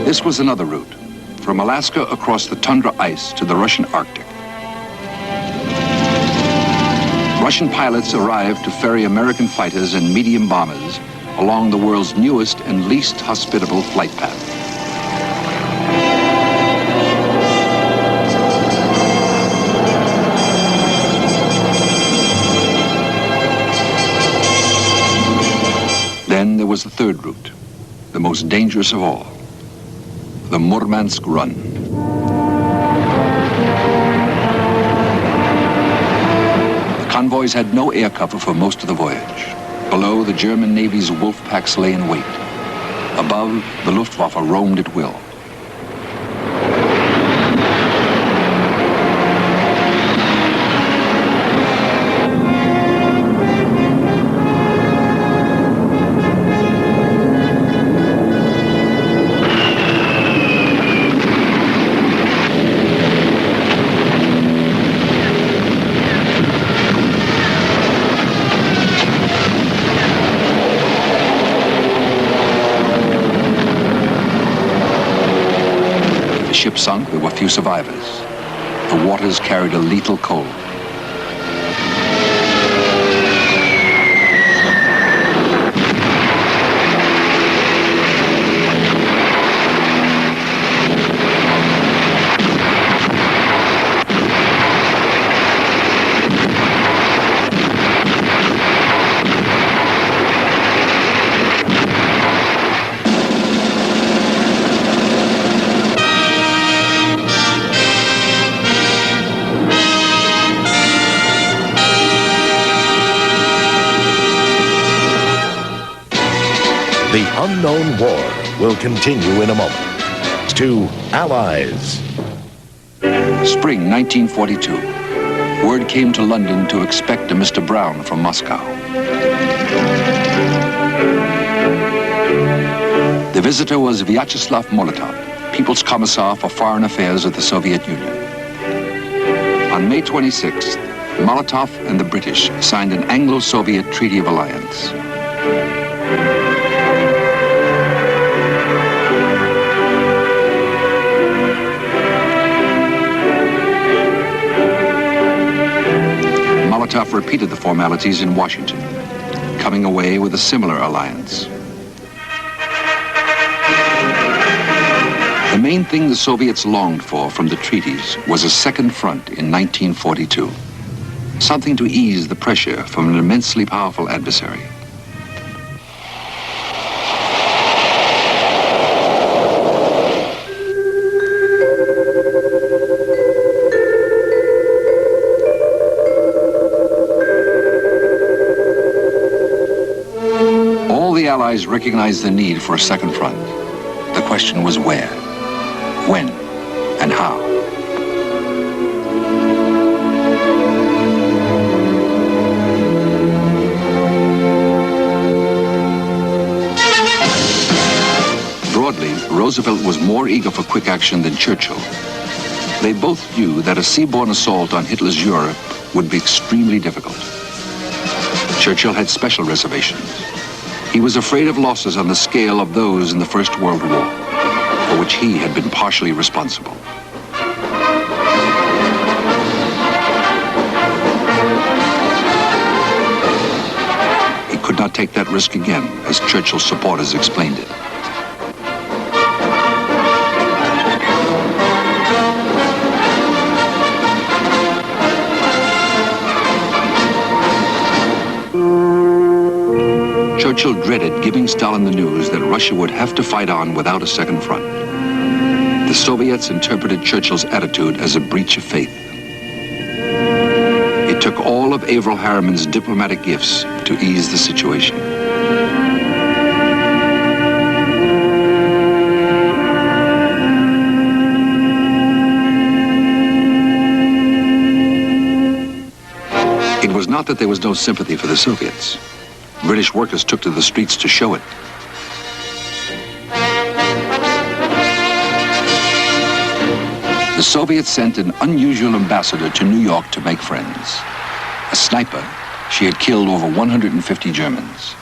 This was another route, from Alaska across the tundra ice to the Russian Arctic. Russian pilots arrived to ferry American fighters and medium bombers along the world's newest and least hospitable flight path. Then there was the third route, the most dangerous of all, the Murmansk Run. The convoys had no air cover for most of the voyage. Below, the German Navy's wolf packs lay in wait. Above, the Luftwaffe roamed at will. Ship sunk, there were few survivors. The waters carried a lethal cold. The unknown war will continue in a moment. To Allies. Spring 1942. Word came to London to expect a Mr. Brown from Moscow. The visitor was Vyacheslav Molotov, People's Commissar for Foreign Affairs of the Soviet Union. On May 26th, Molotov and the British signed an Anglo-Soviet Treaty of Alliance. Molotov repeated the formalities in Washington, coming away with a similar alliance. The main thing the Soviets longed for from the treaties was a second front in 1942, something to ease the pressure from an immensely powerful adversary. The Allies recognized the need for a second front. The question was where, when, and how. Broadly, Roosevelt was more eager for quick action than Churchill. They both knew that a seaborne assault on Hitler's Europe would be extremely difficult. Churchill had special reservations. He was afraid of losses on the scale of those in the First World War, for which he had been partially responsible. He could not take that risk again, as Churchill's supporters explained it. Churchill dreaded giving Stalin the news that Russia would have to fight on without a second front. The Soviets interpreted Churchill's attitude as a breach of faith. It took all of Averell Harriman's diplomatic gifts to ease the situation. It was not that there was no sympathy for the Soviets. British workers took to the streets to show it. The Soviets sent an unusual ambassador to New York to make friends. A sniper, she had killed over 150 Germans.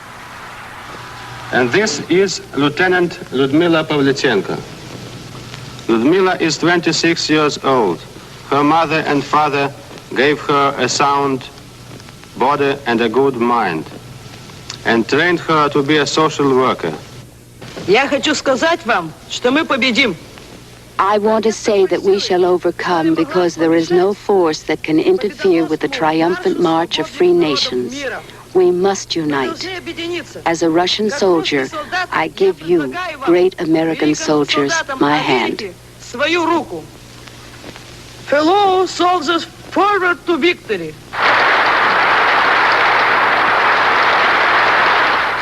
And this is Lieutenant Lyudmila Pavlyuchenko. Ludmila is 26 years old. Her mother and father gave her a sound body and a good mind, and trained her to be a social worker. Я хочу сказать вам, что мы победим. I want to say that we shall overcome because there is no force that can interfere with the triumphant march of free nations. We must unite. As a Russian soldier, I give you, great American soldiers, my hand. Свою руку. Fellow soldiers, forward to victory.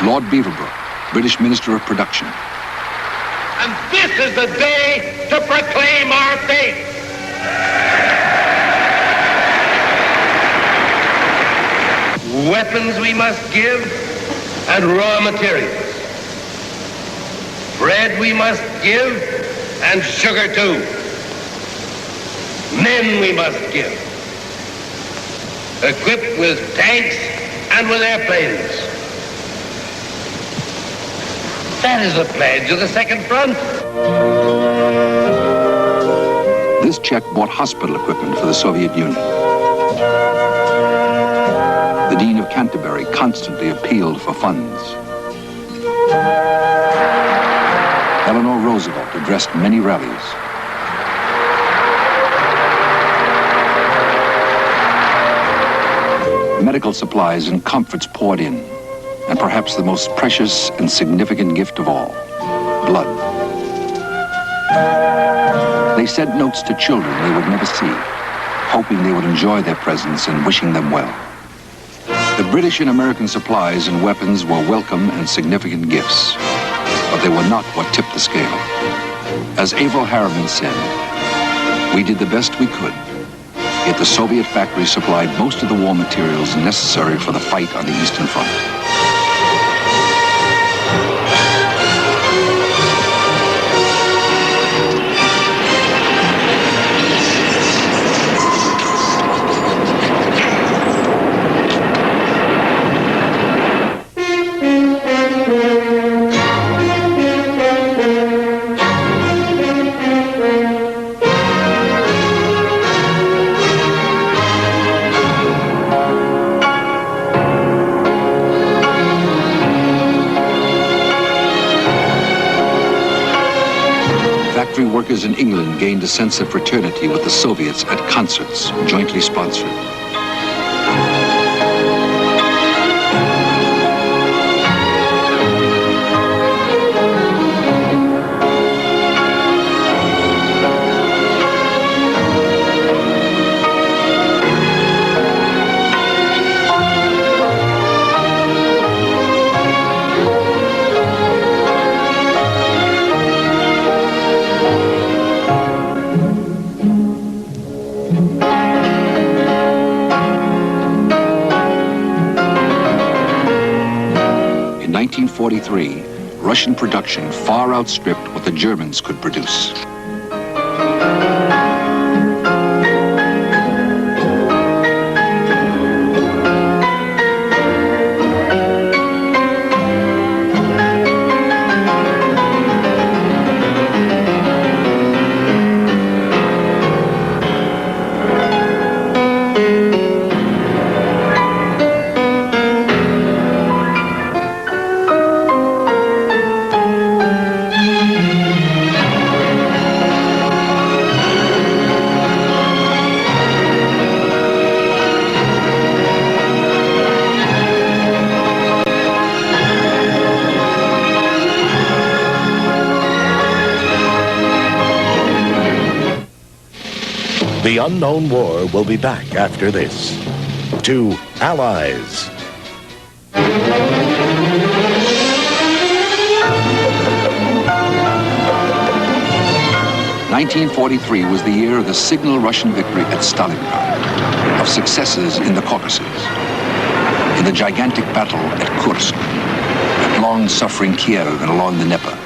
Lord Beaverbrook, British Minister of Production. And this is the day to proclaim our faith. Weapons we must give and raw materials. Bread we must give and sugar too. Men we must give. Equipped with tanks and with airplanes. That is the pledge of the Second Front. This check bought hospital equipment for the Soviet Union. The Dean of Canterbury constantly appealed for funds. Eleanor Roosevelt addressed many rallies. Medical supplies and comforts poured in, and perhaps the most precious and significant gift of all, blood. They sent notes to children they would never see, hoping they would enjoy their presence and wishing them well. The British and American supplies and weapons were welcome and significant gifts, but they were not what tipped the scale. As Averell Harriman said, we did the best we could, yet the Soviet factories supplied most of the war materials necessary for the fight on the Eastern Front. Factory workers in England gained a sense of fraternity with the Soviets at concerts jointly sponsored. In 1943, Russian production far outstripped what the Germans could produce. The Unknown War will be back after this. To Allies. 1943 was the year of the signal Russian victory at Stalingrad, of successes in the Caucasus, in the gigantic battle at Kursk, at long-suffering Kiev and along the Dnieper.